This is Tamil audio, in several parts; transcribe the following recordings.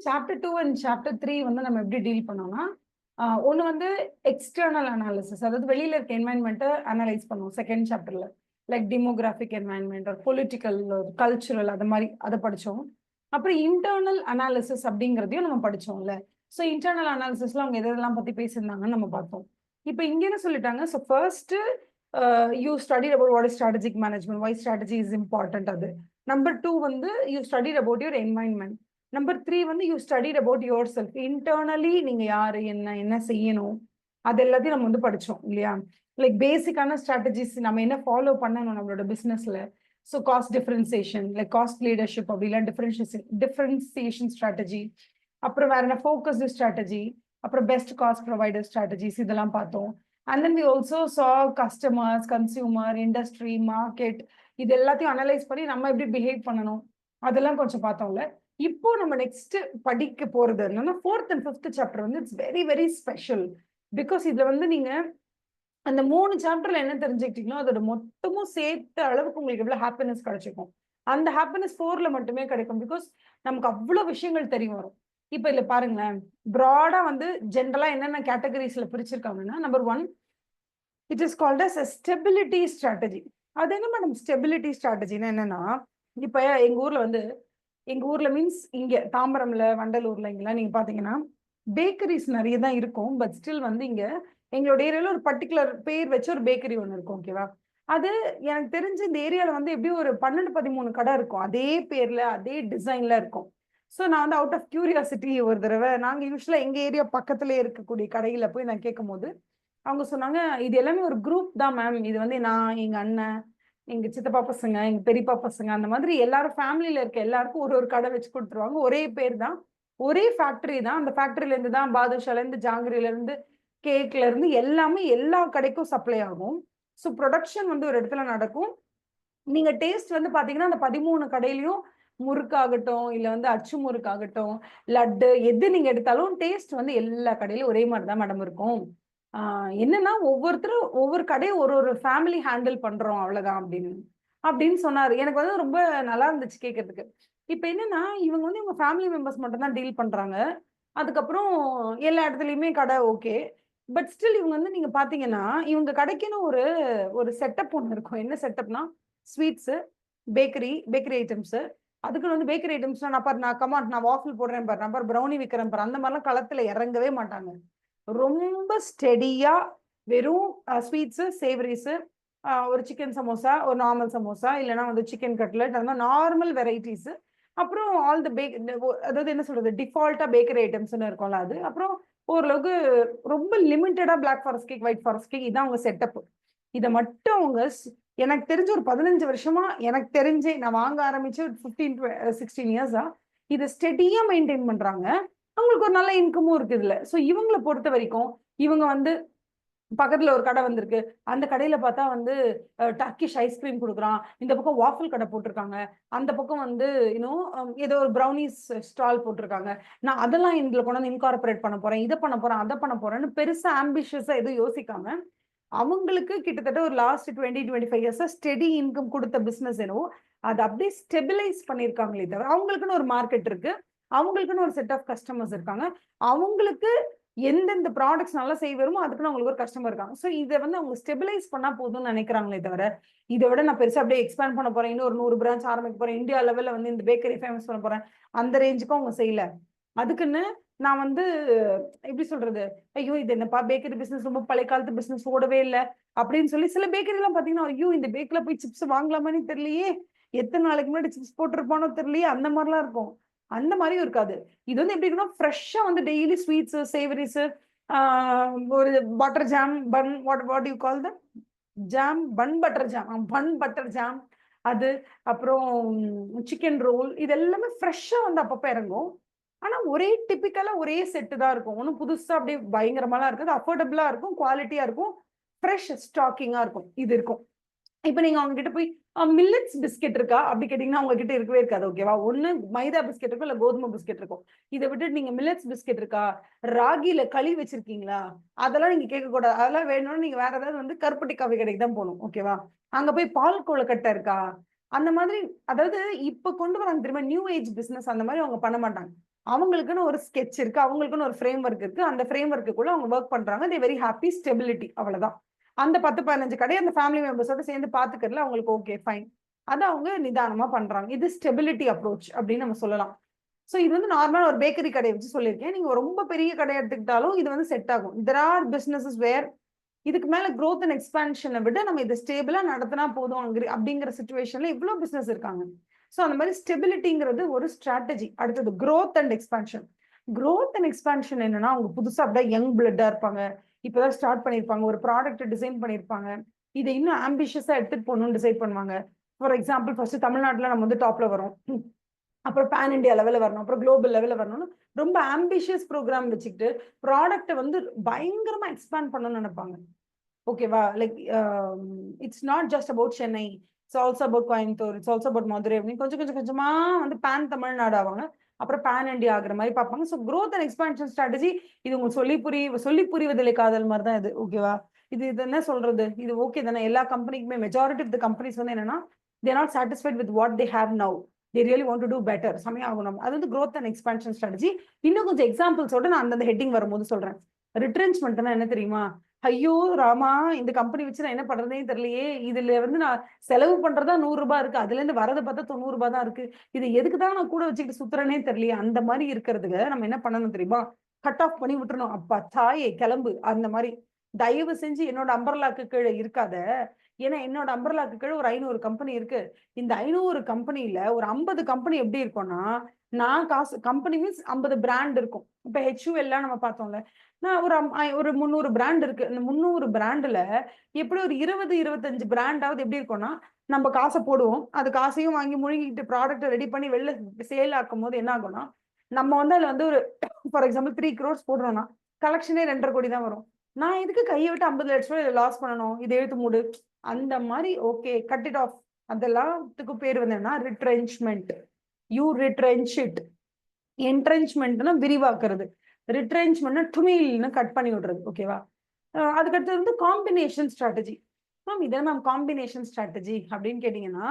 சாப்டர் 2 அண்ட் சாப்டர் 3 வந்து நம்ம எப்படி டீல் பண்ணோம்னா, ஒண்ணு வந்து எக்ஸ்டர்னல் அனாலிசிஸ். அதாவது வெளியில இருக்க என்வைரன்மென்ட்ட அனலைஸ் பண்ணுவோம் செகண்ட் சாப்டர்ல. Like demographic environment or political, cultural அது மாரி அத படிச்சோம். அப்புறம் இன்டர்னல் அனாலிசிஸ் அப்படிங்கிறதையும் நம்ம படிச்சோம்ல. ஸோ இன்டர்னல் அனாலிசிஸ்ல அவங்க எதெல்லாம் பத்தி பேசியிருந்தாங்கன்னு நம்ம பார்த்தோம். இப்ப இங்க என்ன சொல்லிட்டாங்க, so first you studied about what is strategic management, why strategy is important அது. நம்பர் 2 வந்து you studied about your environment. Number 3 வந்து you studied about yourself. Internally நீங்க யாரு, என்ன செய்யணும், அது எல்லாத்தையும் நம்ம வந்து படிச்சோம் இல்லையா? லைக் பேசிக்கான ஸ்ட்ராட்டஜிஸ் நம்ம என்ன ஃபாலோ பண்ணணும் நம்மளோட பிசினஸ்ல. So cost differentiation, like cost leadership அப்படிலாம் டிஃபரன்சியேஷன் ஸ்ட்ராட்டஜி. அப்புறம் வேற என்ன ஃபோக்கஸ்டு ஸ்ட்ராட்டஜி, அப்புறம் பெஸ்ட் காஸ்ட் ப்ரொவைடர் ஸ்ட்ராட்டஜிஸ் இதெல்லாம் பார்த்தோம். And then we also saw customers, consumer, industry, market இது எல்லாத்தையும் அனலைஸ் பண்ணி நம்ம எப்படி பிஹேவ் பண்ணணும் அதெல்லாம் கொஞ்சம் பார்த்தோம்ல. இப்போ நம்ம நெக்ஸ்ட் படிக்க போறது என்னன்னா 4th and 5th சாப்டர் வந்து it's very very special. Because இதுல வந்து நீங்க அந்த 3 சாப்டர்ல என்ன தெரிஞ்சுக்கிட்டீங்களோ அதோட மொத்தமும் சேர்த்த அளவுக்கு உங்களுக்கு எவ்வளவு ஹாப்பினஸ் கிடைச்சிருக்கும். அந்த ஹாப்பினஸ் 4ல மட்டுமே கிடைக்கும். பிகாஸ் நமக்கு அவ்வளவு விஷயங்கள் தெரிய வரும். இப்ப இதுல பாருங்களேன், ப்ராடா வந்து ஜென்ரலா என்னென்ன கேட்டகரிஸ்ல பிரிச்சிருக்காங்கன்னா, number 1 it is called as stability strategy. அது என்ன மேடம் ஸ்டெபிலிட்டி ஸ்ட்ராட்டஜின்னா என்னன்னா, இப்ப எங்க ஊர்ல மீன்ஸ் இங்க தாம்பரம்ல, வண்டலூர்ல இங்கெல்லாம் நீங்க பாத்தீங்கன்னா பேக்கரிஸ் நிறைய தான் இருக்கும். பட் ஸ்டில் வந்து இங்க எங்களோட ஏரியால ஒரு பர்டிகுலர் பேர் வச்சு ஒரு பேக்கரி ஒன்று இருக்கும். ஓகேவா? அது எனக்கு தெரிஞ்சு இந்த ஏரியால வந்து எப்படியும் ஒரு 12, 13 கடை இருக்கும். அதே பேர்ல, அதே டிசைன்ல இருக்கும். ஸோ நான் வந்து அவுட் ஆஃப் கியூரியாசிட்டி ஒரு தடவை நாங்க யூஸ்வலா எங்க ஏரியா பக்கத்துல இருக்கக்கூடிய கடையில போய் நான் கேட்கும்போது அவங்க சொன்னாங்க, இது எல்லாமே ஒரு குரூப் தான் மேம். இது வந்து நான், எங்க அண்ணன், எங்க சித்தப்பா பசங்க, எங்க பெரியப்பா பசங்க அந்த மாதிரி எல்லாரும் ஃபேமிலியில இருக்க எல்லாருக்கும் ஒரு ஒரு கடை வச்சு கொடுத்துருவாங்க. ஒரே பேர் தான், ஒரே ஃபேக்டரி தான். அந்த ஃபேக்டரியில இருந்து தான் பாதுஷால இருந்து, ஜாங்கிரில இருந்து, கேக்ல இருந்து எல்லாமே எல்லா கடைக்கும் சப்ளை ஆகும். ஸோ ப்ரொடக்ஷன் வந்து ஒரு இடத்துல நடக்கும். நீங்க டேஸ்ட் வந்து பாத்தீங்கன்னா அந்த 13 கடையிலயும் முறுக்காகட்டும், இல்ல வந்து அச்சு முறுக்காகட்டும், லட்டு எது நீங்க எடுத்தாலும் டேஸ்ட் வந்து எல்லா கடையிலும் ஒரே மாதிரி தான் மேடம் இருக்கும். என்னன்னா ஒவ்வொருத்தரும் ஒவ்வொரு கடையும் ஒரு ஒரு ஃபேமிலி ஹேண்டில் பண்றோம் அவ்வளவுதான் அப்படின்னு சொன்னாரு. எனக்கு வந்து ரொம்ப நல்லா இருந்துச்சு கேட்கறதுக்கு. இப்ப என்னன்னா இவங்க வந்து இவங்க ஃபேமிலி மெம்பர்ஸ் மட்டும் தான் டீல் பண்றாங்க. அதுக்கப்புறம் எல்லா இடத்துலயுமே கடை ஓகே. பட் ஸ்டில் இவங்க வந்து நீங்க பாத்தீங்கன்னா இவங்க கடைக்குன்னு ஒரு ஒரு செட்டப் ஒண்ணு இருக்கும். என்ன செட்டப்னா ஸ்வீட்ஸ், பேக்கரி ஐட்டம்ஸ். அதுக்குன்னு வந்து பேக்கரி ஐட்டம்ஸ்னா நான் பாரு நான் கமான் நான் வாஃபிள் போடுறேன் பாரு, நான் பாரு ப்ரௌனி விக்கிறேன் பாரு, அந்த மாதிரிலாம் களத்துல இறங்கவே மாட்டாங்க. ரொம்ப ஸ்டெடியா வெறும் ஸ்வீட்ஸ், சேவரிஸ், ஒரு சிக்கன் சமோசா, ஒரு நார்மல் சமோசா, இல்லைன்னா வந்து சிக்கன் கட்லெட், அந்த மாதிரி நார்மல் வெரைட்டிஸ். அப்புறம் ஆல் த அதாவது என்ன சொல்றது டிஃபால்ட்டா பேக்கரி ஐட்டம்ஸ்னு இருக்கும்ல அது. அப்புறம் ஓரளவுக்கு ரொம்ப லிமிட்டடா black forest cake, white forest cake இதான் அவங்க செட்டப். இதை மட்டும் அவங்க எனக்கு தெரிஞ்ச ஒரு 15 வருஷமா எனக்கு தெரிஞ்சே நான் வாங்க ஆரம்பிச்சு 15 16 இயர்ஸா இதை ஸ்டெடியா மெயின்டைன் பண்றாங்க. அவங்களுக்கு ஒரு நல்ல இன்கமும் இருக்கு இதுல. ஸோ இவங்களை பொறுத்த வரைக்கும் இவங்க வந்து பக்கத்துல ஒரு கடை வந்திருக்கு. அந்த கடையில பார்த்தா வந்து டர்க்கிஷ் ஐஸ்கிரீம் கொடுக்குறான். இந்த பக்கம் வாஃபிள் கடை போட்டிருக்காங்க. அந்த பக்கம் வந்து இன்னும் ஏதோ ஒரு ப்ரௌனிஸ் ஸ்டால் போட்டிருக்காங்க. நான் அதெல்லாம் இதுல கொண்டு வந்து இன்கார்பரேட் பண்ண போறேன், இதை பண்ண போறேன், அதை பண்ண போறேன்னு பெருசா ஆம்பிஷியஸா எதுவும் யோசிக்காம அவங்களுக்கு கிட்டத்தட்ட ஒரு லாஸ்ட் 20-25 இயர்ஸா ஸ்டெடி இன்கம் கொடுத்த பிசினஸ் என்னவோ அதை அப்படியே ஸ்டெபிலைஸ் பண்ணியிருக்காங்களே தவிர அவங்களுக்குன்னு ஒரு மார்க்கெட் இருக்கு, அவங்களுக்குன்னு ஒரு செட் ஆஃப் கஸ்டமர்ஸ் இருக்காங்க, அவங்களுக்கு எந்தெந்த ப்ராடக்ட்ஸ் நல்லா செய்ய வருமோ அதுக்குன்னு அவங்களுக்கு ஒரு கஸ்டமர் இருக்காங்க. ஸோ இதை வந்து அவங்க ஸ்டெபிலைஸ் பண்ணா போதும்னு நினைக்கிறாங்களே தவிர இதை விட நான் பெருசா அப்படியே எக்ஸ்பேண்ட் பண்ண போறேன், இன்னும் ஒரு 100 பிரான்ச் ஆரம்பிக்க போறேன், இந்தியா லெவல்ல வந்து இந்த பேக்கரி ஃபேமஸ் பண்ண போறேன் அந்த ரேஞ்சுக்கும் அவங்க செய்யல. அதுக்குன்னு நான் வந்து எப்படி சொல்றது, ஐயோ இது என்னப்பா பேக்கரி பிசினஸ் ரொம்ப பழைய காலத்து பிசினஸ் ஓடவே இல்லை அப்படின்னு சொல்லி சில பேக்கரி எல்லாம் பாத்தீங்கன்னா ஐயோ இந்த பேக்கரில போய் சிப்ஸ் வாங்கலாமான்னு தெரியலையே, எத்தனை நாளைக்கு முன்னாடி சிப்ஸ் போட்டிருப்பானோ தெரியலையே, அந்த மாதிரிலாம் இருக்கும். அந்த மாதிரியும் இருக்காது. இது வந்து எப்படி இருக்குன்னா ஃப்ரெஷ்ஷா வந்து டெய்லி ஸ்வீட்ஸ், சேவரிஸ், ஒரு butter jam, bun what you call the jam, bun butter jam அது, அப்புறம் சிக்கன் ரோல், இது எல்லாமே ஃப்ரெஷ்ஷா வந்து அப்பப்ப இறங்கும். ஆனா ஒரே டிபிக்கலா ஒரே செட்டு தான் இருக்கும். ஒன்றும் புதுசா அப்படியே பயங்கரமாலாம் இருக்காது. அஃபோர்டபுளா இருக்கும், குவாலிட்டியா இருக்கும், ஃப்ரெஷ் ஸ்டாக்கிங்கா இருக்கும். இது இருக்கும். இப்ப நீங்க அவங்க கிட்ட போய் மில்லட்ஸ் பிஸ்கெட் இருக்கா அப்படி கேட்டீங்கன்னா அவங்க கிட்ட இருக்கவே இருக்காது. ஓகேவா? ஒண்ணு மைதா பிஸ்கெட் இருக்கும், இல்ல கோதுமை பிஸ்கெட் இருக்கும். இதை விட்டு நீங்க மில்லட்ஸ் பிஸ்கெட் இருக்கா, ராகில களி வச்சிருக்கீங்களா, அதெல்லாம் நீங்க கேட்க கூடாது. அதெல்லாம் வேணும்னு நீங்க வேற ஏதாவது வந்து கருப்பட்டி காஃபி கடைக்கு தான் போகணும். ஓகேவா? அங்க போய் பால் கொழுக்கட்டை இருக்கா, அந்த மாதிரி. அதாவது இப்ப கொண்டு வராங்க தெரியுமா நியூ ஏஜ் பிசினஸ், அந்த மாதிரி அவங்க பண்ண மாட்டாங்க. அவங்களுக்குன்னு ஒரு ஸ்கெட்ச் இருக்கு, அவங்களுக்குன்னு ஒரு ஃப்ரேம் ஒர்க் இருக்கு. அந்த ஃப்ரேம் ஒர்க்குள்ள அவங்க ஒர்க் பண்றாங்க. தே வெரி ஹாப்பி, ஸ்டெபிலிட்டி அவ்வளவுதான். அந்த 10, 15 கடையை அந்த ஃபேமிலி மெம்பர்ஸோட சேர்ந்து பாத்துக்கிறதுல அவங்களுக்கு ஓகே ஃபைன். அதை அவங்க நிதானமா பண்றாங்க. இது ஸ்டெபிலிட்டி அப்ரோச் அப்படின்னு நம்ம சொல்லலாம். ஸோ இது வந்து நார்மலா ஒரு பேக்கரி கடையை வச்சு சொல்லியிருக்கேன். நீங்க ரொம்ப பெரிய கடை எடுத்துக்கிட்டாலும் இது வந்து செட் ஆகும். தெர் ஆர் பிசினஸஸ் வேர் இதுக்கு மேல growth அண்ட் எக்ஸ்பான்ஷனை விட நம்ம இதை ஸ்டேபிளா நடத்தினா போதும் அப்படிங்கிற சுச்சுவேஷன்ல இவ்வளவு பிசினஸ் இருக்காங்க. ஸோ அந்த மாதிரி ஸ்டெபிலிட்டிங்கிறது ஒரு ஸ்ட்ராட்டஜி. அடுத்தது growth and expansion. growth and expansion என்னன்னா அவங்க புதுசா அப்படியே யங் பிளட்டா இருப்பாங்க. இப்பதான் ஸ்டார்ட் பண்ணியிருப்பாங்க, ஒரு ப்ராடக்ட் டிசைன் பண்ணியிருப்பாங்க, இதை இன்னும் ஆம்பிஷியஸா எடுத்துட்டு போகணும்னு டிசைட் பண்ணுவாங்க. ஃபார் எக்ஸாம்பிள் ஃபர்ஸ்ட் தமிழ்நாட்டுல நம்ம வந்து டாப்ல வரோம், அப்புறம் பேன் இண்டியா லெவலில் வரணும், அப்புறம் குளோபல் லெவலில் வரணும்னு ரொம்ப ஆம்பிஷியஸ் ப்ரோக்ராம் வச்சுக்கிட்டு ப்ராடக்ட்டை வந்து பயங்கரமா எக்ஸ்பேண்ட் பண்ணணும்னு நினைப்பாங்க. ஓகேவா? Like it's not just about Chennai, it's also about Coimbatore, it's also about Madurai அப்படின்னு கொஞ்சம் கொஞ்சம் கொஞ்சமா வந்து பேன் தமிழ்நாடு ஆவாங்க, அப்புறம் பேன் இண்டியா ஆகுற மாதிரி பார்ப்பாங்க. So growth and expansion strategy இது உங்களுக்கு சொல்லி புரிவதில்லை காதல் மாதிரி தான் இது. ஓகேவா? இது என்ன சொல்றது, இது ஓகே தானே? எல்லா கம்பெனிக்குமே மெஜாரிட்டி ஆஃப் த கம்பெனிஸ் வந்து என்னன்னா they are not satisfied with what they have now, they really want to do better. சமயம் ஆகணும். அது வந்து growth and expansion strategy. இன்னும் கொஞ்சம் எக்ஸாம்பிள்ஸோட நான் அந்த ஹெட்டிங் வரும்போது சொல்றேன். ரிட்ரென்ச்மெண்ட்னா என்ன தெரியுமா? ஐயோ ராமா, இந்த கம்பெனி வச்சு நான் என்ன பண்றதே தெரியலையே, இதுல வந்து நான் செலவு பண்றதா 100 ரூபாய் இருக்கு, அதுல இருந்து வரதை பார்த்தா 90 ரூபாய் தான் இருக்கு, இது எதுக்கு தான் நான் கூட வச்சுக்கிட்டு சுத்துறேனே தெரியலையே, அந்த மாதிரி இருக்கிறதுக்கு நம்ம என்ன பண்ணணும் தெரியுமா? கட் ஆஃப் பண்ணி விட்டுறணும். அப்பா தாயே கிளம்பு அந்த மாதிரி. தயவு செஞ்சு என்னோட அம்பர்லாக்கு கீழே இருக்காத. ஏன்னா என்னோட அம்பர்லாக்கு கீழே ஒரு 500 கம்பெனி இருக்கு. இந்த 500 கம்பெனில ஒரு 50 கம்பெனி எப்படி இருக்கும்னா, நான் காசு கம்பெனி மீன்ஸ் 50 பிராண்ட் இருக்கும். இப்ப HUL நம்ம பார்த்தோம்ல, நான் ஒரு 300 பிராண்ட் இருக்கு. இந்த 300 பிராண்ட்ல எப்படி ஒரு 20, 25 பிராண்டாவது எப்படி இருக்கும்னா, நம்ம காசை போடுவோம், அது காசையும் வாங்கி முழுங்கிட்டு ப்ராடக்ட்டை ரெடி பண்ணி வெளில சேல் ஆக்கும் போது என்ன ஆகும்னா, நம்ம வந்து அதுல வந்து ஒரு ஃபார் எக்ஸாம்பிள் 3 crores போடுறோம்னா கலெக்ஷனே 2.5 கோடி தான் வரும். நான் இதுக்கு கையை விட்டு 50 லட்சம் ரூபாய் லாஸ் பண்ணணும், இதை எழுத்து மூடு அந்த மாதிரி. Okay, cut it off. அதெல்லாத்துக்கு பேர் வந்து என்ன? ரிட்ரென்ச்மெண்ட். You retrench it. என்ட்ரென்ச்மெண்ட்னா விரிவாக்குறது, ரிட்ரென்ச்மெண்ட்னா டுமில்னு கட் பண்ணி விடுறது. ஓகேவா? அதுக்கடுத்து வந்து காம்பினேஷன் ஸ்ட்ராட்டஜி. மேம் இதான் மேம் காம்பினேஷன் ஸ்ட்ராட்டஜி அப்படின்னு கேட்டீங்கன்னா,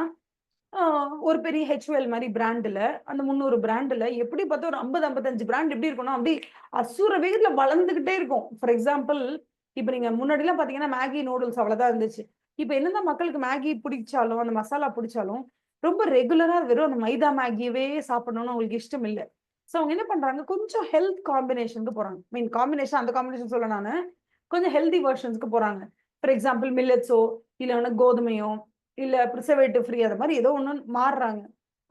ஒரு பெரிய HUL மாதிரி பிராண்டுல அந்த 300 பிராண்டுல எப்படி பார்த்தா ஒரு 50, 55 பிராண்ட் எப்படி இருக்கும்னா அப்படி அசுர வேகத்துல வளர்ந்துகிட்டே இருக்கும். ஃபார் எக்ஸாம்பிள், இப்ப நீங்க முன்னாடி எல்லாம் பாத்தீங்கன்னா மேகி நூடுல்ஸ் அவ்வளவுதான் இருந்துச்சு. இப்ப என்னதான் மக்களுக்கு மேகி பிடிச்சாலும் அந்த மசாலா பிடிச்சாலும் ரொம்ப ரெகுலரா வெறும் அந்த மைதா மேகியவே சாப்பிடணும்னு அவங்களுக்கு இஷ்டம் இல்லை. சோ அவங்க என்ன பண்றாங்க, கொஞ்சம் ஹெல்த் காம்பினேஷனுக்கு போறாங்க. மீன் காம்பினேஷன், அந்த காம்பினேஷன் சொல்ல நானு கொஞ்சம் ஹெல்தி வெர்ஷன்ஸ்க்கு போறாங்க. ஃபார் எக்ஸாம்பிள் மில்லட்ஸோ இல்ல கோதுமையோ இல்ல ப்ரிசர்வேட்டிவ் ஃப்ரீ அந்த மாதிரி ஏதோ ஒண்ணு மாறுறாங்க.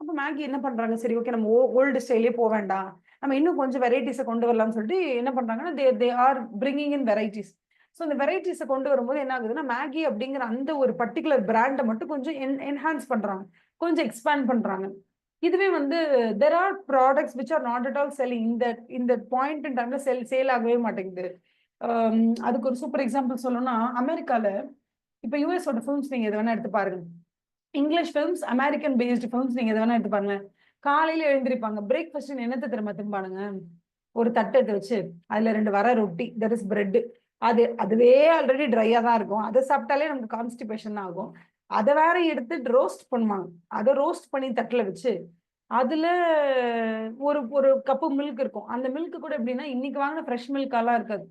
அப்ப மேகி என்ன பண்றாங்க, சரி ஓகே நம்ம ஓல்டு ஸ்டைலே போக வேண்டாம், நம்ம இன்னும் கொஞ்சம் வெரைட்டிஸை கொண்டு வரலாம்னு சொல்லிட்டு என்ன பண்றாங்கன்னா they are bringing in varieties. So இந்த வெரைட்டிஸை கொண்டு வரும்போது என்ன ஆகுதுன்னா, மேகி அப்படிங்கிற அந்த ஒரு பர்டிகுலர் பிராண்டை மட்டும் கொஞ்சம் என்ஹான்ஸ் பண்றாங்க, கொஞ்சம் எக்ஸ்பேண்ட் பண்றாங்க. இதுவே வந்து there are products which are not at all selling. இந்த பாயிண்ட் இன் டைம்ல சேல் ஆகவே மாட்டேங்குது. அதுக்கு ஒரு சூப்பர் எக்ஸாம்பிள் சொல்லணும்னா, அமெரிக்கால இப்ப யூஎஸோட ஃபிலிம்ஸ் நீங்க எது வேணா எடுத்து பாருங்க, English films, American based films நீங்க எது வேணா எடுத்து பாருங்க. காலையில எழுந்திருப்பாங்க, பிரேக்ஃபாஸ்ட் என்னத்தை திரும்ப திரும்பானுங்க, ஒரு தட்டு எடுத்து வச்சு அதுல 2 வர ரொட்டி, தட் இஸ் பிரெட். அதுவே ஆல்ரெடி ட்ரையா தான் இருக்கும், அதை சாப்பிட்டாலே நமக்கு கான்ஸ்டிபேஷன் தான் ஆகும். அதை வேற எடுத்து ரோஸ்ட் பண்ணுவாங்க, அதை ரோஸ்ட் பண்ணி தட்டுல வச்சு அதுல ஒரு கப்பு மில்க் இருக்கும். அந்த மில்க் கூட எப்படின்னா இன்னைக்கு வாங்கின ஃப்ரெஷ் மில்காலாம் இருக்காது.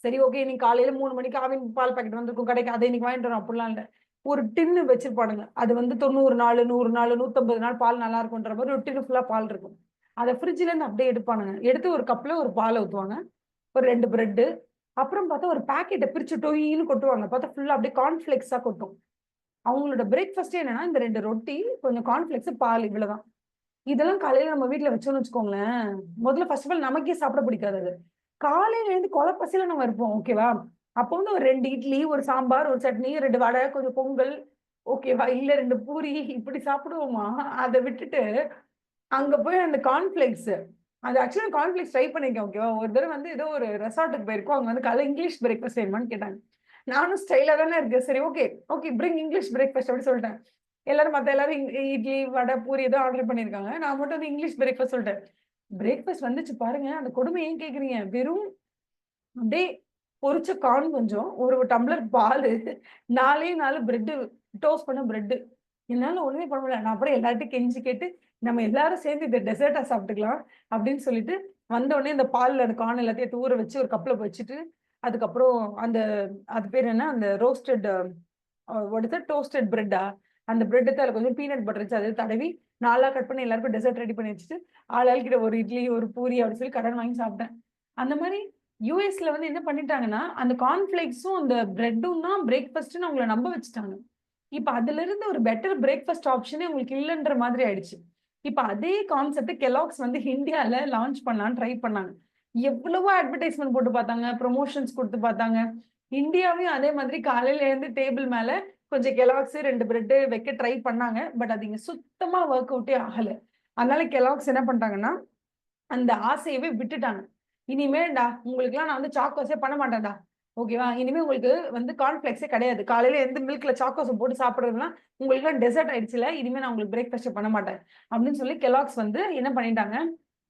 சரி ஓகே, இன்னைக்கு காலையில 3 மணிக்கு ஆவின் பால் பாக்கெட் வந்திருக்கும் கடைக்கு, அதை இன்னைக்கு வாங்கிட்டு வரோம் அப்படிலாம் இல்லை. ஒரு டின்னு வச்சிருப்பானுங்க, அது வந்து 90 நாள் 100 நாள் 150 நாள் பால் நல்லா இருக்கும்ன்ற மாதிரி ஒரு டின்னு ஃபுல்லா பால் இருக்கும். அதை ஃப்ரிட்ஜ்ல இருந்து அப்படியே எடுப்பானுங்க, எடுத்து ஒரு கப்ல ஒரு பாலை ஊற்றுவாங்க, ஒரு 2 பிரெட், அப்புறம் பார்த்தா ஒரு பாக்கெட்டை பிரிச்சு டொயின்னு கொட்டுவாங்க, பார்த்தா ஃபுல்லா அப்படியே கார்ன்ஃபிளெக்ஸா கொட்டும். அவங்களோட பிரேக்ஃபாஸ்டே என்னன்னா இந்த 2 ரொட்டி கொஞ்சம் கார்ன்ஃபிளெக்ஸ் பால், இவ்வளவுதான். இதெல்லாம் காலையில நம்ம வீட்டுல வச்சோம்னு வச்சுக்கோங்களேன், முதல்ல ஃபர்ஸ்ட் ஆஃப் ஆல் நமக்கே சாப்பிட பிடிக்காது. அது காலையில இருந்து கொலப்பசியில நம்ம இருப்போம். ஓகேவா? அப்போ வந்து ஒரு 2 இட்லி, ஒரு சாம்பார், ஒரு சட்னி, 2 வடை, கொஞ்சம் பொங்கல், ஓகேவா, இல்ல 2 பூரி இப்படி சாப்பிடுவோமா? அதை விட்டுட்டு அங்க போய் அந்த கார்ன்ஃபிளெக்ஸ், அது ஆக்சுவலா கார்ன்ஃபிளெக்ஸ் ட்ரை பண்ணிருக்கேன். ஓகேவா? ஒரு தடவை வந்து ஏதோ ஒரு ரெசார்ட்டுக்கு போயிருக்கோம், அவங்க வந்து காலையில இங்கிலீஷ் பிரேக்ஃபாஸ்ட் வேணுமான்னு கேட்டாங்க. நானும் ஸ்டைலா தானே இருக்கு, சரி okay okay bring English breakfast அப்படின்னு சொல்லிட்டேன். மத்த எல்லாரும் இட்லி வடை பூரி ஏதோ ஆர்டர் பண்ணிருக்காங்க, நான் மட்டும் வந்து இங்கிலீஷ் பிரேக்ஃபாஸ்ட் சொல்லிட்டேன். பிரேக்ஃபாஸ்ட் வந்துச்சு பாருங்க, அந்த கொடுமை ஏன் கேக்குறீங்க, வெறும் அப்படியே பொரிச்ச கார்ன், கொஞ்சம் ஒரு டம்ளர் பால், 4 பிரெட், டோஸ்ட் பண்ண பிரெட். என்னால ஒண்ணுமே பண்ண முடியல. நான் அப்புறம் எல்லார்ட்டையும் கெஞ்சி கேட்டு நம்ம எல்லாரும் சேர்ந்து இந்த டெசர்ட்டா சாப்பிட்டுக்கலாம் அப்படின்னு சொல்லிட்டு வந்த உடனே இந்த பால்ல அந்த கார்ன் எல்லாத்தையும் ஊற வச்சு ஒரு கப்ல வச்சுட்டு அதுக்கப்புறம் அந்த அது பேர் என்ன அந்த ரோஸ்டட் டோஸ்டட் பிரெட்டா அந்த பிரெட் அதில் கொஞ்சம் பீனட் பட்டர் வச்சு அதை தடவி நாலா கட் பண்ணி எல்லாருக்கும் டெசர்ட் ரெடி பண்ணி வச்சுட்டு ஆளாள்கிட்ட ஒரு இட்லி ஒரு பூரி அப்படின்னு சொல்லி கடன் வாங்கி சாப்பிட்டேன். அந்த மாதிரி யூஎஸ்ல வந்து என்ன பண்ணிட்டாங்கன்னா அந்த கார்ன்ஃபிளேக்ஸும் அந்த பிரெட்டும் தான் பிரேக்ஃபாஸ்ட்னு அவங்கள நம்ப வச்சுட்டாங்க. இப்ப அதுல இருந்து ஒரு பெட்டர் பிரேக்ஃபாஸ்ட் ஆப்ஷனே உங்களுக்கு இல்லைன்ற மாதிரி ஆயிடுச்சு. இப்ப அதே கான்செப்ட் கெலாக்ஸ் வந்து இந்தியால லான்ச் பண்ணலாம்னு ட்ரை பண்ணாங்க. எவ்வளவோ அட்வர்டைஸ்மெண்ட் போட்டு பார்த்தாங்க, ப்ரொமோஷன்ஸ் கொடுத்து பார்த்தாங்க. இந்தியாவையும் அதே மாதிரி காலையில இருந்து டேபிள் மேல கொஞ்சம் கெலாக்ஸ் 2 பிரெட் வைக்க ட்ரை பண்ணாங்க. பட் அது இங்க சுத்தமா ஒர்க் அவுட்டே ஆகல. அதனால கெலாக்ஸ் என்ன பண்ணிட்டாங்கன்னா அந்த ஆசையவே விட்டுட்டாங்க. இனிமேல்டா உங்களுக்குலாம் நான் வந்து சாக்கோஸே பண்ண மாட்டேன்டா. ஓகேவா? இனிமே உங்களுக்கு வந்து கார்ன்ஃபிளெக்ஸே கிடையாது. காலையில எந்த மில்க்ல சாக்கோஸ போட்டு சாப்பிடுறதுலாம் உங்களுக்குலாம் டெசர்ட் ஆயிடுச்சுல. இனிமே நான் உங்களுக்கு பிரேக்ஃபாஸ்ட் பண்ண மாட்டேன். அப்படின்னு சொல்லி கெலாக்ஸ் வந்து என்ன பண்ணிட்டாங்க,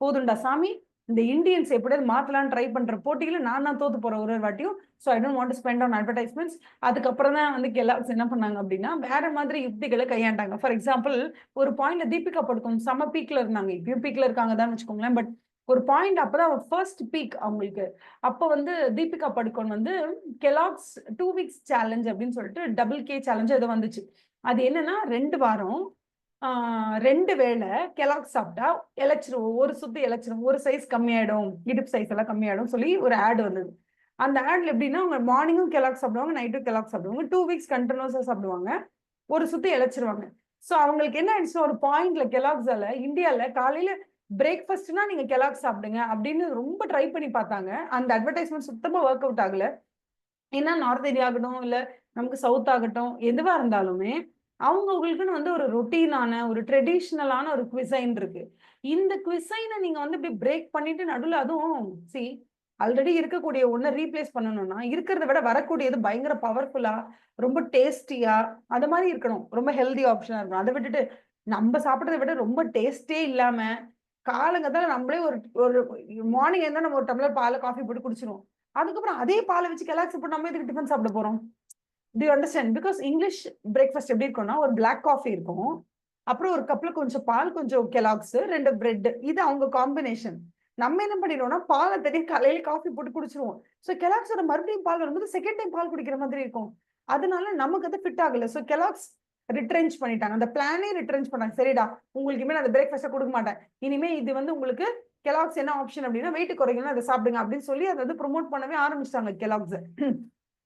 போதும்டா சாமி இந்த இந்தியன்ஸ் எப்படியாவது மாத்தலாம்னு ட்ரை பண்ற போட்டியில நான் தான் தோத்து போறேன் ஒரு வாட்டியும். So I don't want to spend on advertisements. அதுக்கப்புறம் தான் வந்து கெலாக்ஸ் என்ன பண்ணாங்க அப்படின்னா வேற மாதிரி யுக்திகளை கையாண்டாங்க. ஃபார் எக்ஸாம்பிள் ஒரு பாயிண்ட்ல தீபிகா படுகோன் செம பீக்ல இருந்தாங்க. இப்பயும் பீக்ல இருக்காங்க தான் வச்சுக்கோங்களேன். பட் ஒரு பாயிண்ட் அப்பதான் ஃபர்ஸ்ட் பீக் அவங்களுக்கு. அப்ப வந்து தீபிகா படுகோன் வந்து கெலாக்ஸ் 2 வீக்ஸ் சேலஞ்ச் அப்படின்னு சொல்லிட்டு டபுள் கே சேலஞ்ச் ஏதோ வந்துச்சு. அது என்னன்னா 2 வாரம் 2 வேளை கெலாக்ஸ் சாப்பிட்டா இழைச்சிருவோம், ஒரு சுத்து இழைச்சிரும், ஒரு சைஸ் கம்மியாயிடும், இடுப்பு சைஸ் எல்லாம் கம்மியாயிடும் சொல்லி ஒரு ஆட் வந்தது. அந்த ஆட்ல எப்படின்னா அவங்க மார்னிங்கும் கெலாக்ஸ் சாப்பிடுவாங்க, நைட்டும் கெலாக்ஸ் சாப்பிடுவாங்க. 2 வீக்ஸ் கண்டினியூஸா சாப்பிடுவாங்க, ஒரு சுத்து இழைச்சிருவாங்க. ஸோ அவங்களுக்கு என்ன ஆயிடுச்சு, ஒரு பாயிண்ட்ல கெலாக்ஸால இந்தியால காலையில பிரேக்ஃபாஸ்ட்னா நீங்க கெலாக்ஸ் சாப்பிடுங்க அப்படின்னு ரொம்ப ட்ரை பண்ணி பார்த்தாங்க. அந்த அட்வர்டைஸ்மெண்ட் சுத்தமா ஒர்க் அவுட் ஆகல. ஏன்னா நார்த் இந்தியா ஆகட்டும் இல்ல நமக்கு சவுத் ஆகட்டும் எதுவா இருந்தாலுமே அவங்களுக்குன்னு வந்து ஒரு ரொட்டீனான ஒரு ட்ரெடிஷ்னலான ஒரு குவிசைன் இருக்கு. இந்த குவிசைனை நீங்க வந்து இப்படி பிரேக் பண்ணிட்டு நடுவில் அதுவும் சி ஆல்ரெடி இருக்கக்கூடிய ஒன்றை ரீப்ளேஸ் பண்ணணும்னா இருக்கிறத விட வரக்கூடியது பயங்கர பவர்ஃபுல்லா ரொம்ப டேஸ்டியா அது மாதிரி இருக்கணும், ரொம்ப ஹெல்தி ஆப்ஷனா இருக்கணும். அதை விட்டுட்டு நம்ம சாப்பிட்றத விட ரொம்ப டேஸ்டே இல்லாம காலங்கத்தால நம்மளே ஒரு ஒரு மார்னிங் இருந்தா நம்ம ஒரு டம்ளர் பால் காஃபி போட்டு குடிச்சிருவோம். அதுக்கப்புறம் அதே பாலை வச்சு கெலாக்ஸ் போட்டு நம்ம எதுக்கு டிஃபன் சாப்பிட போறோம்? To you understand? Because English breakfast எப்படி இருக்கும்னா ஒரு பிளாக் காஃபி இருக்கும், அப்புறம் ஒரு கப்ல கொஞ்சம் பால், கொஞ்சம் கெலாக்ஸ், 2 பிரெட். இது அவங்க காம்பினேஷன். நம்ம என்ன பண்ணிடுவோம்னா பாலை தட்டி காலையில காஃபி போட்டு குடிச்சிருவோம். ஸோ கெலாக்ஸோட மறுபடியும் பால் வரும்போது செகண்ட் டைம் பால் குடிக்கிற மாதிரி இருக்கும். அதனால நமக்கு அது ஃபிட் ஆகல. ஸோ கெலாக்ஸ் ரிட்ரென்ச் பண்ணிட்டாங்க. அந்த பிளானே ரிட்ரென்ச் பண்ணாங்க. சரிடா உங்களுக்கு இனிமேல் அந்த பிரேக்ஃபாஸ்ட்டை கொடுக்க மாட்டேன். இனிமே இது வந்து உங்களுக்கு கெலாக்ஸ் என்ன ஆப்ஷன் அப்படின்னா வெயிட் குறைக்கணும் அதை சாப்பிடுங்க அப்படின்னு சொல்லி அதை வந்து ப்ரொமோட் பண்ணவே ஆரம்பிச்சிட்டாங்க கெலாக்ஸ்.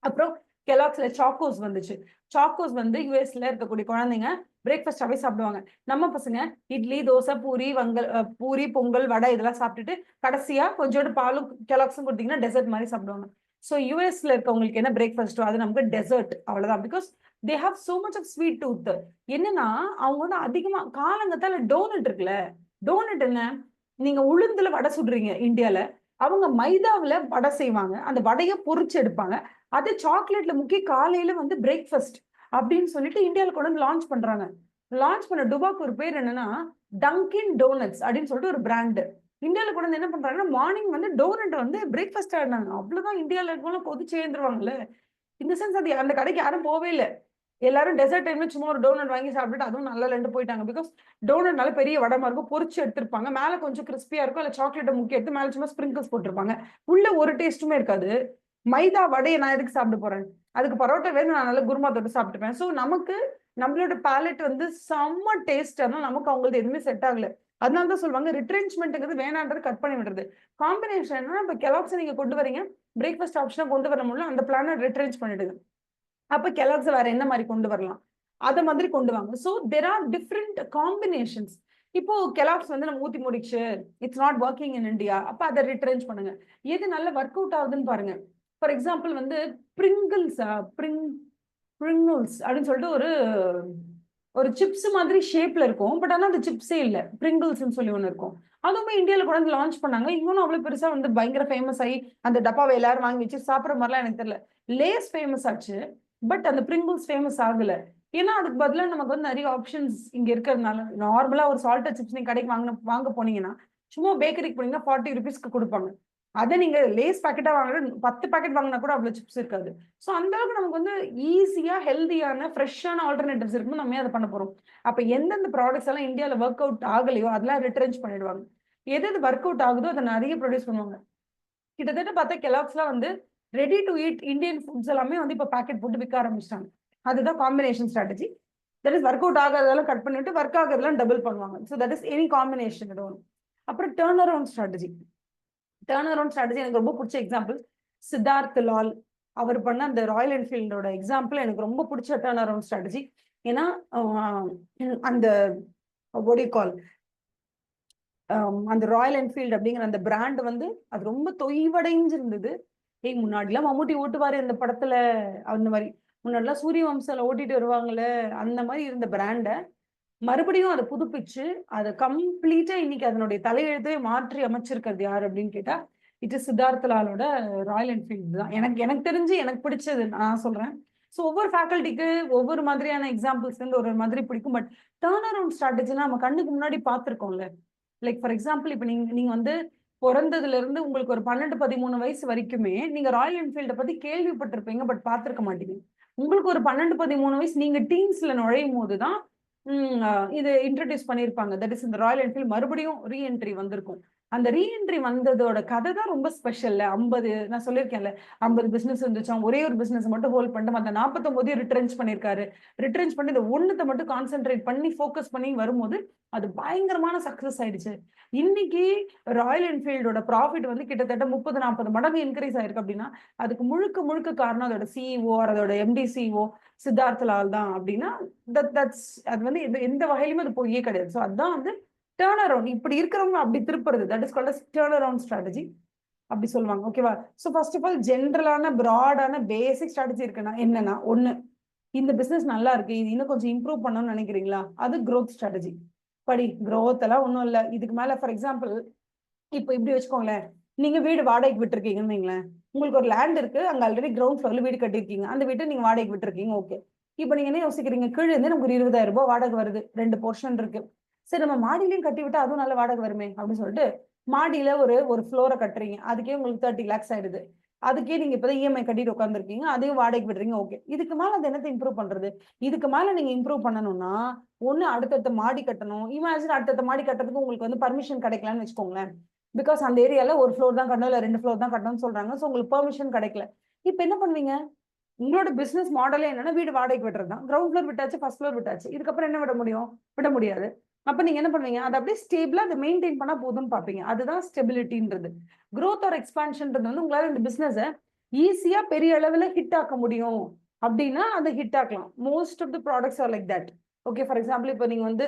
அப்புறம் கெலாக்ஸ்ல சாக்கோஸ் வந்துச்சு. சாக்கோஸ் வந்து யூஎஸ்ல இருக்கக்கூடிய குழந்தைங்க பிரேக்ஃபாஸ்டாவே சாப்பிடுவாங்க. நம்ம பசங்க இட்லி, தோசை, பூரி, பொங்கல், வடை இதெல்லாம் சாப்பிட்டுட்டு கடைசியா கொஞ்சோண்டு பாலும் கெலாக்ஸும் கொடுத்தீங்கன்னா டெசர்ட் மாதிரி சாப்பிடுவாங்க. ஸோ யூஎஸ்ல இருக்கவங்களுக்கு என்ன பிரேக்ஃபாஸ்ட்டோ அது நமக்கு டெசர்ட் அவ்வளவுதான். Because they have so much of sweet tooth. என்னன்னா அவங்க வந்து அதிகமா காலங்கத்தால டோனட் இருக்குல்ல, டோனட் என்ன நீங்க உளுந்துல வடை சுடுறீங்க இந்தியால, அவங்க மைதாவில வடை செய்வாங்க, அந்த வடையை பொரிச்சு எடுப்பாங்க, அது சாக்லேட்ல முக்கி காலையில வந்து பிரேக்ஃபாஸ்ட் அப்படின்னு சொல்லிட்டு இந்தியாவில் கொண்டு வந்து லான்ச் பண்றாங்க. லான்ச் பண்ண டுபாக்கு ஒரு பேர் என்னன்னா டங்கின் டோனட்ஸ் அப்படின்னு சொல்லிட்டு ஒரு பிராண்ட். இந்தியாவில் கொண்டு வந்து என்ன பண்றாங்கன்னா மார்னிங் வந்து டோனட் வந்து பிரேக்ஃபாஸ்ட் ஆடினாங்க. அவ்வளவுதான் இந்தியாவில் இருக்கவங்க கொதிச்சு எழுந்துருவாங்கல்ல. இந்த சென்ஸ் அது அந்த கடைக்கு யாரும் போவே இல்லை. எல்லாரும் டெசர்ட் டைம்ல சும்மா ஒரு டோனட் வாங்கி சாப்பிட்டுட்டு அதுவும் நல்லா ரெண்டு போயிட்டாங்க. பிகாஸ் டோனட்னால பெரிய வடமா இருக்கும், பொரிச்சு எடுத்திருப்பாங்க, மேல கொஞ்சம் கிறிஸ்பியா இருக்கும், இல்ல சாக்லேட்டை முக்கிய எடுத்து மேல சும்மா ஸ்பிரிங்கிள்ஸ் போட்டிருப்பாங்க, உள்ள ஒரு டேஸ்ட்டுமே இருக்காது. மைதா வடையை நான் எதுக்கு சாப்பிட போறேன்? அதுக்கு பரோட்டா வேணும், நான் நல்லா குருமா தொட்டு சாப்பிட்டுப்பேன். ஸோ நமக்கு நம்மளோட பேலட் வந்து செம்ம டேஸ்ட், ஆனால் நமக்கு அவங்களுக்கு எதுவுமே செட் ஆகல. அதனால தான் சொல்லுவாங்க ரிட்ரென்ச்மெண்ட்ங்கிறது வேணான்றது கட் பண்ணி விடுறது. காம்பினேஷன் என்னன்னா இப்போ கெலாக்ஸ் நீங்க கொண்டு வரீங்க, பிரேக்ஃபாஸ்ட் ஆப்ஷனா கொண்டு வர முடியல, அந்த பிளானை ரிட்ரென்ச் பண்ணிடுது. அப்ப கெலாக்ஸ் வேற என்ன மாதிரி கொண்டு வரலாம், அத மாதிரி கொண்டு வாங்க. So there are different combinations. இப்போ கெலாக்ஸ் வந்து நம்ம ஊத்தி முடிச்சு it's not working in India, அப்ப அதை ரிட்ரென்ச் பண்ணுங்க. எது நல்ல ஒர்க் அவுட் ஆகுதுன்னு பாருங்க. ஃபார் எக்ஸாம்பிள் வந்து பிரிங்கிள்ஸ் அப்படின்னு சொல்லிட்டு ஒரு ஒரு சிப்ஸ் மாதிரி ஷேப்ல இருக்கும், பட் ஆனா அந்த சிப்ஸே இல்ல, பிரிங்கிள்ஸ்ன்னு சொல்லி ஒண்ணு இருக்கும். அதுவுமே இந்தியாவில் கூட வந்து லான்ச் பண்ணாங்க. இவனும் அவ்வளவு பெருசா வந்து பயங்கர ஃபேமஸ் ஆகி அந்த டப்பாவை எல்லாரும் வாங்கி வச்சு சாப்பிட்ற மாதிரிலாம் எனக்கு தெரியல. லேஸ் ஃபேமஸ் ஆச்சு, பட் அந்த பிரிங்கிள்ஸ் ஃபேமஸ் ஆகல. ஏன்னா அதுக்கு பதிலாக நமக்கு வந்து நிறைய ஆப்ஷன்ஸ் இங்க இருக்கிறதுனால. நார்மலா ஒரு சால்டட் சிப்ஸ் நீங்க கடைக்கு வாங்க போனீங்கன்னா சும்மா பேக்கரிக்கு போனீங்கன்னா 40 ருபீஸ்க்கு கொடுப்பாங்க. அதை நீங்க லேஸ் பாக்கெட்டா வாங்குற 10 பாக்கெட் வாங்கினா கூட அவ்வளவு சிப்ஸ் இருக்காது. ஸோ அந்த அளவுக்கு நமக்கு வந்து ஈஸியா ஹெல்தியான ஃப்ரெஷ்ஷான ஆல்டர்னேட்டிவ்ஸ் இருக்குன்னு நம்ம அதை பண்ண போறோம். அப்ப எந்தெந்த ப்ராடக்ட்ஸ் எல்லாம் இந்தியாவில் ஒர்க் அவுட் ஆகலையோ அதெல்லாம் ரிட்ரென்ச் பண்ணிடுவாங்க. எது எது ஒர்க் அவுட் ஆகுதோ அதை நிறைய ப்ரொடியூஸ் பண்ணுவாங்க. கிட்டத்தட்ட பார்த்தா கெலாக்ஸ்லாம் வந்து ready to eat Indian foods எல்லாமே வந்து இப்போ பேக்கெட் போட்டு விற்க ஆரம்பிச்சிட்டாங்க. அதுதான் combination strategy. That is work out ஆகாதெல்லாம் கட் பண்ணிட்டு ஒர்க் ஆகிறதெல்லாம் டபுள் பண்ணுவாங்க. So that is any combination. அப்புறம் turn around strategy. Turn around strategy எனக்கு ரொம்ப பிடிச்ச எக்ஸாம்பிள் சித்தார்த் லால் அவர் பண்ண அந்த ராயல் என்ஃபீல்டோட எக்ஸாம்பிள் எனக்கு ரொம்ப பிடிச்ச டர்ன் அரவுண்ட் ஸ்ட்ராட்டஜி. ஏன்னா அந்த what do you call அந்த ராயல் என்ஃபீல்டு அப்படிங்கிற அந்த பிராண்ட் வந்து அது ரொம்ப தொய்வடைஞ்சிருந்தது. முன்னாடிலாம் மம்முட்டி ஓட்டுவாரு அந்த படத்துல, அந்த மாதிரி முன்னாடிலாம் சூரிய வம்சால ஓட்டிட்டு வருவாங்கல்ல, அந்த மாதிரி இருந்த பிராண்டை மறுபடியும் அதை புதுப்பிச்சு அதை கம்ப்ளீட்டா இன்னைக்கு அதனுடைய தலையெழுத்தை மாற்றி அமைச்சிருக்கிறது யார் அப்படின்னு கேட்டா இட் இஸ் சித்தார்த் லாலோட ராயல் என்ஃபீல்டு தான். எனக்கு தெரிஞ்சு எனக்கு பிடிச்சது நான் சொல்றேன். ஸோ ஒவ்வொரு ஃபேக்கல்ட்டிக்கு ஒவ்வொரு மாதிரியான எக்ஸாம்பிள்ஸ் இருந்து ஒரு மாதிரி பிடிக்கும். பட் டர்ன் அரவுண்ட் ஸ்ட்ராட்டஜினா நம்ம கண்ணுக்கு முன்னாடி பார்த்துருக்கோம்ல. லைக் ஃபார் எக்ஸாம்பிள் இப்போ நீங்க வந்து பிறந்ததுல இருந்து உங்களுக்கு ஒரு 12-13 வயசு வரைக்குமே நீங்க ராயல் என்ஃபீல்டை பத்தி கேள்விப்பட்டிருப்பீங்க, பட் பார்த்துருக்க மாட்டீங்க. உங்களுக்கு ஒரு 12-13 வயசு நீங்க டீன்ஸ்ல நுழையும் போதுதான் இது இன்ட்ரடியூஸ் பண்ணியிருப்பாங்க. தட் இஸ் இந்த ராயல் என்ஃபீல்ட் மறுபடியும் ரீஎன்ட்ரி வந்திருக்கும். அந்த ரீஎன்ட்ரி வந்ததோட கதை தான் ரொம்ப ஸ்பெஷல்ல. 50 நான் சொல்லியிருக்கேன்ல 50 பிசினஸ் இருந்துச்சான், ஒரே ஒரு பிசினஸ் மட்டும் ஹோல்ட் பண்ணிட்டு அந்த 49 ரிட்ரென்ச் பண்ணியிருக்காரு. ரிட்ரென்ச் பண்ணி இந்த ஒண்ணுத்தை மட்டும் கான்சென்ட்ரேட் பண்ணி ஃபோக்கஸ் பண்ணி வரும்போது அது பயங்கரமான சக்சஸ் ஆயிடுச்சு. இன்னைக்கு ராயல் என்ஃபீல்டோட ப்ராஃபிட் வந்து கிட்டத்தட்ட 30-40 மடங்கு இன்க்ரீஸ் ஆயிருக்கு. அப்படின்னா அதுக்கு முழுக்க முழுக்க காரணம் அதோட சிஇஓ அதோட எம்டி சிஇஓ சித்தார்த் லால் தான். அப்படின்னா அது வந்து எந்த வகையிலுமே அது பொய்யே கிடையாது. ஸோ அதுதான் வந்து டர்ன் அரவுண்ட். இப்படி இருக்கிறவங்க அப்படி திருப்புறது, that is called turn around strategy அப்படி சொல்லுவாங்க. ஓகேவா? ஸோ ஃபர்ஸ்ட் ஆஃப் ஆல் ஜென்ரலான ப்ராடான பேசிக் ஸ்ட்ராட்டஜி இருக்குன்னா என்னன்னா, ஒண்ணு இந்த பிசினஸ் நல்லா இருக்கு, இது இன்னும் கொஞ்சம் இம்ப்ரூவ் பண்ணணும்னு நினைக்கிறீங்களா, அது growth ஸ்ட்ராட்டஜி. படி growth எல்லாம் ஒன்றும் இல்லை. இதுக்கு மேல ஃபார் எக்ஸாம்பிள் இப்போ இப்படி வச்சுக்கோங்களேன், நீங்க வீடு வாடகைக்கு விட்டுருக்கீங்கன்னு வைங்களேன். உங்களுக்கு ஒரு லேண்ட் இருக்கு, அங்க ஆல்ரெடி கிரவுண்ட் ஃப்ளோர்ல வீடு கட்டிருக்கீங்க, அந்த வீட்டை நீங்க வாடகைக்கு விட்டுருக்கீங்க. ஓகே, இப்போ நீங்க என்ன யோசிக்கிறீங்க, கீழே இருந்து நமக்கு 20,000 ரூபாய் வாடகை வருது, 2 போர்ஷன் இருக்கு. சரி, நம்ம மாடியிலையும் கட்டி விட்டா அதுவும் நல்ல வாடகை வருமே அப்படின்னு சொல்லிட்டு மாடியில ஒரு ஃப்ளோரை கட்டுறீங்க. அதுக்கே உங்களுக்கு 30 lakhs ஆயிடுது. அதுக்கே நீங்க இப்பதான் இஎம்ஐ கட்டிட்டு உட்காந்துருக்கீங்க, அதையும் வாடகைக்கு விடுறீங்க. ஓகே, இதுக்கு மேல அது என்னத்தை இம்ப்ரூவ் பண்றது? இதுக்கு மேல நீங்க இம்ப்ரூவ் பண்ணணும்னா ஒண்ணு அடுத்தடுத்த மாடி கட்டணும். இமேஜின் அடுத்தடுத்த மாடி கட்டுறதுக்கு உங்களுக்கு வந்து பர்மிஷன் கிடைக்கலான்னு வச்சுக்கோங்களேன். பிகாஸ் அந்த ஏரியால ஒரு ஃப்ளோர் தான் கட்டணும், இல்ல 2 ஃப்ளோர் தான் கட்டணும்னு சொல்றாங்க. ஸோ உங்களுக்கு பெர்மிஷன் கிடைக்கல. இப்ப என்ன பண்ணுவீங்க? உங்களோட பிசினஸ் மாடலே என்னன்னா வீடு வாடகைக்கு விட்டுறது தான். கிரவுண்ட் ஃப்ளோர் விட்டாச்சு, ஃபர்ஸ்ட் ஃப்ளோர் விட்டாச்சு, இதுக்கப்புறம் என்ன விட முடியும்? விட முடியாது. அப்ப நீங்க என்ன பண்ணுவீங்க? அதை அப்படியே ஸ்டேபிளா அதை மெயின்டைன் பண்ணா போதும்னு பாப்பீங்க. அதுதான் ஸ்டெபிலிட்டின்றது. growth ஆர் எக்ஸ்பான்ஷன்ன்றது வந்து உங்களால இந்த பிசினஸை ஈஸியா பெரிய அளவுல ஹிட் ஆக்க முடியும் அப்படின்னா அதை ஹிட் ஆக்கலாம். Most of the products are like that. Okay, for example இப்போ நீங்க வந்து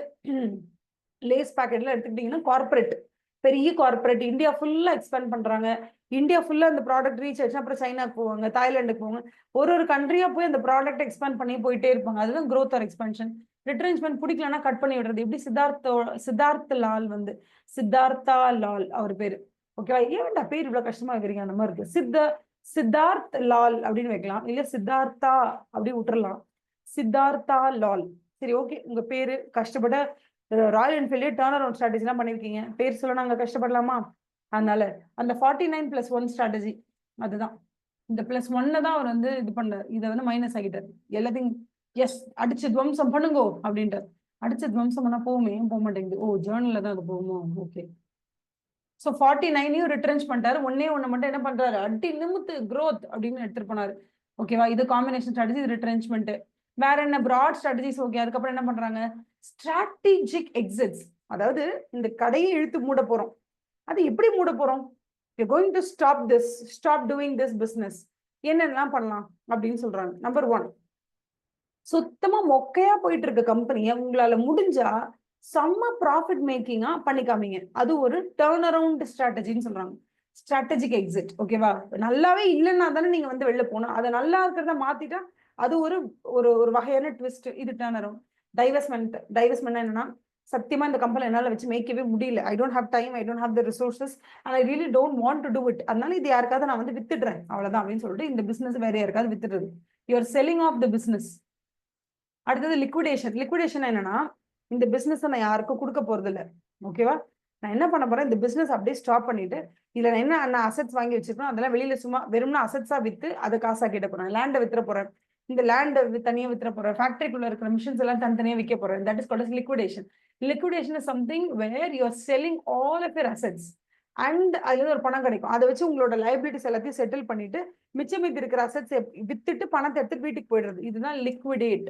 லேஸ் பேக்கெட்ல எடுத்துக்கிட்டீங்கன்னா கார்பரேட், பெரிய கார்பரேட் இந்தியா ஃபுல்லா எக்ஸ்பேண்ட் பண்றாங்க. இந்தியா ஃபுல்லா அந்த ப்ராடக்ட் ரீச் ஆயிடுச்சு, அப்புறம் சைனாக்கு போவாங்க, தாய்லாந்துக்கு போவாங்க. ஒரு கண்ட்ரியா போய் அந்த ப்ராடக்ட் எக்ஸ்பேண்ட் பண்ணி போயிட்டே இருப்பாங்க. அதுதான் growth ஆர் எக்ஸ்பென்ஷன். ரிட்ரென்ச்மெண்ட் பிடிக்கலன்னா கட் பண்ணி விடுறது. எப்படி சித்தார்த்த லால் வந்து சித்தார்த்தா லால் அவர் பேரு. ஓகேவா? ஏன்டா பேர் இவ்வளவு கஷ்டமா வைக்கிறீங்க? அந்த மாதிரி இருக்கு. சித்தார்த் லால் அப்படின்னு வைக்கலாம், இல்ல சித்தார்த்தா அப்படி விட்டுறலாம். சித்தார்த்தா லால். சரி, ஓகே, உங்க பேரு கஷ்டப்பட ராயல் என்ஃபீல்டே டர்ன் அரவுண்ட் ஸ்ட்ராட்டஜி எல்லாம் பண்ணிருக்கீங்க, பேர் சொல்ல நாங்க கஷ்டப்படலாமா? அதனால அந்த 49+1 ஸ்ட்ராட்டஜி அதுதான். இந்த +1 தான் அவர் வந்து இது பண்ணார், இதை வந்து மைனஸ் ஆகிட்டார். எல்லாத்தையும் எஸ் அடிச்சு துவம்சம் பண்ணுங்கோ அப்படின்ட்டார். அடிச்சு துவம்சம் பண்ணா போகுமே, போக மாட்டேங்குது. ஓ, ஜேர்னல்ல தான் அது போகுமோ? ஓகே. ஸோ 49 ரிட்ரென்ச் பண்ணிட்டாரு. ஒன்னே ஒண்ணு மட்டும் என்ன பண்றாரு, அடி நிமித்து growth அப்படின்னு எடுத்துட்டு போனாரு. ஓகேவா? இது காம்பினேஷன் ஸ்ட்ராட்டஜி, இது ரிட்ரென்ச்மெண்ட். வேற என்ன ப்ராட் ஸ்ட்ராட்டஜிஸ்? ஓகே, அதுக்கப்புறம் என்ன பண்றாங்க, ஸ்ட்ராட்டஜிக் எக்ஸிட்ஸ். அதாவது இந்த கடையை இழுத்து மூட போறோம். அது எப்படி மூட போறோம்? you're going to stop doing this business. என்னெல்லாம் பண்ணலாம் அப்படின்னு சொல்றாங்க. நம்பர் 1, சுத்தமா மொக்கையா போயிட்டு இருக்க கம்பெனியை உங்களால முடிஞ்சா செம்ம ப்ராஃபிட் மேக்கிங்கா பண்ணிக்காமீங்க. அது ஒரு டர்ன் அரவுண்ட் ஸ்ட்ராட்டஜின்னு சொல்றாங்க. Strategic exit. ஓகேவா? நல்லாவே இல்லைன்னா தானே நீங்க வந்து வெளில போகணும். அதை நல்லா இருக்கிறத மாத்திட்டா அது ஒரு ஒரு வகையான ட்விஸ்ட். இது டர்ன் அரவுண்ட். டைவர்ஸ்மெண்ட் என்னன்னா, சத்தியமா இந்த கம்பெனி என்னால வச்சு மேய்க்கவே முடியல, I don't have time, I don't have the resources and I really don't want to do it. அதனால இது யாருக்காவது நான் வந்து வித்துடுறேன் அவ்வளவுதான் அப்படின்னு சொல்லிட்டு இந்த பிசினஸ் வேற யாருக்காவது வித்துடுறது. You're selling off the business. அடுத்தது லிக்விடேஷன். லிக்விடேஷன் என்னன்னா, இந்த பிசினஸ் நான் யாருக்கும் கொடுக்க போறது இல்லை. ஓகேவா? நான் என்ன பண்ண போறேன், இந்த பிசினஸ் அப்படியே ஸ்டாப் பண்ணிட்டு இதுல நான் என்ன அசெட்ஸ் வாங்கி வச்சிருக்கோம் அதெல்லாம் வெளியில சும்மா வெறும்னா அசெட்ஸா வித்து அதை காசா கிட்ட போறேன். லேண்டை வித்துற போறேன், இந்த லேண்ட் தனியா வித்துற போறேன், ஃபேக்டரிக்குள்ள இருக்கிற மிஷின்ஸ் எல்லாம் தனித்தனியா விற்க போறேன். That is called liquidation. Liquidation is something where you are selling all of your assets and அதுல இருந்து ஒரு பணம் கிடைக்கும். அதை வச்சு உங்களோட லைபிலிட்டிஸ் எல்லாத்தையும் செட்டில் பண்ணிட்டு மிச்சம் மீதி இருக்கிற அசெட்ஸ் வித்துட்டு பணத்தை எடுத்து வீட்டுக்கு போயிடுறது. இதுதான் லிக்விடேட்.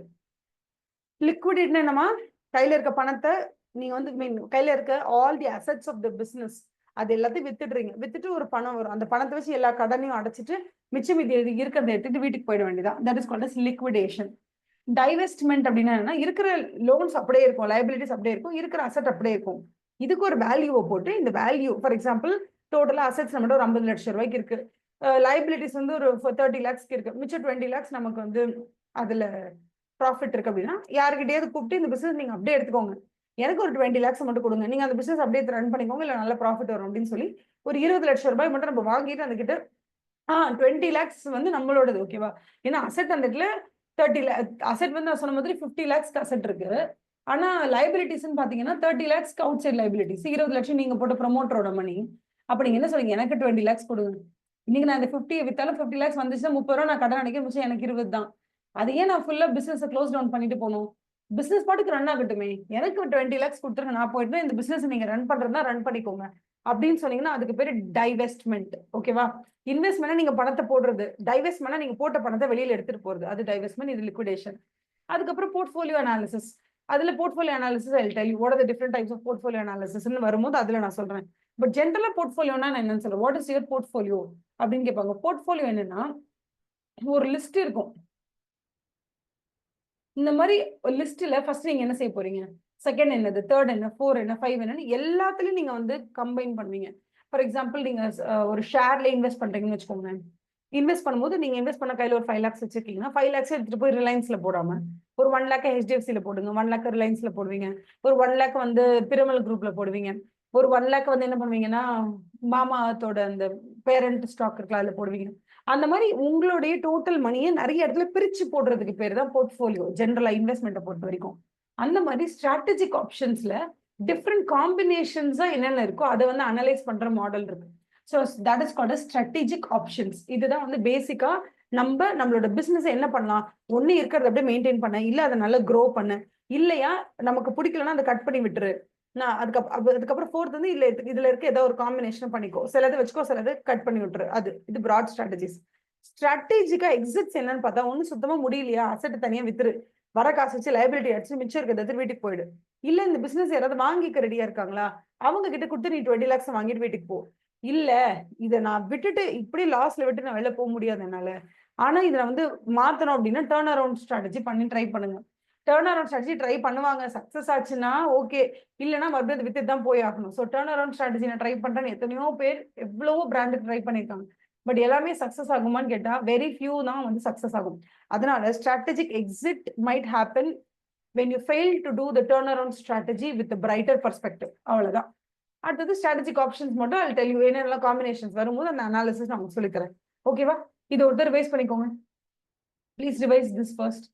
லிக்விடேட்னா என்னமா, கையில இருக்க பணத்தை நீங்க வந்து மீன் கையில இருக்க all the assets of the business அது எல்லாத்தையும் வித்துடுறீங்க. வித்துட்டு ஒரு பணம் வரும், அந்த பணத்தை வச்சு எல்லா கடனையும் அடைச்சிட்டு மிச்சம் மீதி இருக்கிறத எடுத்துட்டு வீட்டுக்கு போயிட வேண்டியதான். That is called as liquidation. Divestment அப்படின்னா என்ன, இருக்கிற லோன்ஸ் அப்படியே இருக்கும், லைபிலிட்டிஸ் அப்படியே இருக்கும், இருக்கிற அசெட் அப்படியே இருக்கும். இதுக்கு ஒரு வேல்யூவை போட்டு இந்த வேல்யூ ஃபார் எக்ஸாம்பிள் டோட்டலா அசெட்ஸ் நம்மகிட்ட ஒரு 50 லட்சம் ரூபாய்க்கு இருக்கு, லைபிலிட்டிஸ் வந்து ஒரு 30 lakhsக்கு இருக்கு, மிச்சம் 20 lakhs நமக்கு வந்து அதுல ப்ராஃபிட் இருக்கு அப்படின்னா யாருக்கிட்டேயாவது கூப்பிட்டு இந்த பிசினஸ் நீங்க அப்படியே எடுத்துக்கோங்க, எனக்கு ஒரு 20 lakhs மட்டும் கொடுங்க, நீங்க அந்த பிசினஸ் அப்படியே ரன் பண்ணிக்கோங்க, இல்ல நல்ல ப்ராஃபிட் வரும் அப்படின்னு சொல்லி ஒரு 20 லட்சம் ரூபாய் மட்டும் நம்ம வாங்கிட்டு அந்த கிட்ட 20 lakhs வந்து நம்மளோடது. ஓகேவா? ஏன்னா அசெட் அந்த இடத்துல 30 அசெட் வந்து நான் சொன்ன மாதிரி 50 lakhs அசெட் இருக்கு. ஆனா லைபிலிட்டிஸ்ன்னு பாத்தீங்கன்னா 30 lakhs அவுட் சைட் லைபிலிட்டிஸ். 20 லட்சம் நீங்க போட்ட ப்ரொமோட்டரோட மணி. அப்ப நீங்க என்ன சொல்றீங்க, எனக்கு 20 lakhs கொடுங்க. இன்னைக்கு நான் இந்த 50 வித்தாலும் 50 lakhs வந்துச்சுன்னா 30 ரூபா நான் கடன் அடைக்க மிச்சம் எனக்கு 20 தான். அதையே நான் ஃபுல்லா பிசினஸ் க்ளோஸ் டவுன் பண்ணிட்டு போகணும். பிசினஸ் பாட்டுக்கு ரன் ஆகட்டுமே, எனக்கு 20 lakhs கொடுத்துருங்க, நான் போயிட்டு இந்த பிசினஸ் நீங்க ரன் பண்றதுனா ரன் பண்ணிக்கோங்க அப்படின்னு சொன்னீங்கன்னா அதுக்கு பேரு டைவெஸ்ட்மெண்ட். ஓகேவா? இன்வெஸ்ட்மெண்ட் நீங்க பணத்தை போடுறது, டைவெஸ்ட்மெண்ட் நீங்க போட்ட பணத்தை வெளியில எடுத்துட்டு போறது, அது டைவெஸ்ட்மெண்ட், இது லிக்விடேஷன். அதுக்கப்புறம் போர்ட்ஃபோலியோ அனாலிசிஸ். அதுல portfolio analysis I tell you what are the different types of portfolio அனாலிசிஸ்னு வரும்போது அதுல நான் சொல்றேன். பட் ஜென்ரலா போர்ட்ஃபோலியோனா நான் என்னன்னு சொல்றேன், வாட் இஸ் யுவர் போர்ட்ஃபோலியோ அப்படின்னு கேட்பாங்க. போர்ட்ஃபோலியோ என்னன்னா ஒரு லிஸ்ட் இருக்கும். இந்த மாதிரி ஒரு லிஸ்ட்ல ஃபர்ஸ்ட் நீங்க என்ன செய்ய போறீங்க, செகண்ட் என்னது, தேர்ட் என்ன, 4 என்ன, 5 என்னன்னு எல்லாத்துலயும் நீங்க வந்து கம்பைன் பண்ணுவீங்க. ஃபார் எக்ஸாம்பிள் நீங்க ஒரு ஷேர்ல இன்வெஸ்ட் பண்றீங்கன்னு வச்சுக்கோங்க. இன்வெஸ்ட் பண்ணும்போது நீங்க இன்வெஸ்ட் பண்ண கையில ஒரு 5 lakhs வச்சிருக்கீங்கன்னா 5 lakhs எடுத்துட்டு போய் ரிலையன்ஸ்ல போடாம ஒரு 1 lakh HDFCல போடுங்க, 1 lakh ரிலையன்ஸ்ல போடுவீங்க, ஒரு 1 lakh வந்து பிரமல் குரூப்ல போடுவீங்க, ஒரு 1 lakh வந்து என்ன பண்ணுவீங்கன்னா மாமாத்தோட அந்த பேரண்ட் ஸ்டாக் இருக்குல்ல அதுல போடுவீங்க. அந்த மாதிரி உங்களுடைய டோட்டல் மணியை நிறைய இடத்துல பிரிச்சு போடுறதுக்கு பேர் தான் போர்ட்ஃபோலியோ, ஜென்ரலா இன்வெஸ்ட்மெண்ட்டை பொறுத்த வரைக்கும். அந்த மாதிரி ஸ்ட்ராட்டஜிக் ஆப்ஷன்ஸ்ல டிஃப்ரெண்ட் காம்பினேஷன்ஸா என்னென்ன இருக்கோ அதை வந்து அனலைஸ் பண்ற மாடல் இருக்கு. So that is called strategic options. இதுதான் வந்து பேசிக்கா நம்மளோட பிசினஸ் என்ன பண்ணலாம், ஒண்ணு இருக்கிறத அப்படியே மெயின்டைன் பண்ண, இல்ல அதை நல்லா க்ரோ பண்ண, இல்லையா நமக்கு பிடிக்கலன்னா அதை கட் பண்ணி விட்டுரு. நான் அதுக்கப்புறம் ஃபோர்த் வந்து இல்ல இதுல இருக்க ஏதோ ஒரு காம்பினேஷன் பண்ணிக்கோ, சிலதை வச்சுக்கோ சிலது கட் பண்ணி விட்டுரு. இது பிராட் ஸ்ட்ராட்டஜிஸ். ஸ்ட்ராட்டஜிக்கா எக்ஸிட்ஸ் என்னன்னு பார்த்தா ஒண்ணு சுத்தமா முடியலையா அசெட் தனியா வித்துரு, வர காசு வச்சு லைபிலிட்டி அடிச்சு மிச்சம் இருக்கிறது வீட்டுக்கு போயிடு. இல்ல இந்த பிசினஸ் யாராவது வாங்கிக்க ரெடியா இருக்காங்களா, அவங்க கிட்ட கொடுத்து நீ 20 lakhs வாங்கிட்டு வீட்டுக்கு போ. இல்ல இதை நான் விட்டுட்டு இப்படி லாஸ்ல விட்டு நான் வெளில போக முடியாது என்னால, ஆனா இதுல வந்து மாத்தணும் அப்படின்னா டேர்ன் அரவுண்ட் ஸ்ட்ராட்டஜி பண்ணி ட்ரை பண்ணுங்க. டேர்ன் அரவுண்ட் ஸ்ட்ராட்டஜி ட்ரை பண்ணுவாங்க, சக்சஸ் ஆச்சுன்னா ஓகே, இல்லைன்னா மறுபடியும் அதை வித்து தான் போய் ஆகணும். ஸோ டேர்ன் அரவுண்ட் ஸ்ட்ராட்டஜி நான் ட்ரை பண்றேன்னு எத்தனையோ பேர் எவ்வளவோ பிராண்டு ட்ரை பண்ணியிருக்காங்க. பட் எல்லாமே சக்சஸ் ஆகுமான்னு கேட்டா வெரி ஃபியூ தான் வந்து சக்சஸ் ஆகும். அதனால strategic exit might happen when you fail to do the turnaround strategy with a brighter perspective. அவ்வளவுதான். அடுத்தது ஸ்ட்ராட்டஜிக் ஆப்ஷன்ஸ் மட்டும் I'll tell you என்னெல்லாம் காம்பினேஷன்ஸ் வரும்போது அந்த அனாலிசிஸ் நான் உங்களுக்கு சொல்லித்தரேன். ஓகேவா? இது ஒருத்தர் ரிவைஸ் பண்ணிக்கோங்க. Please revise this first.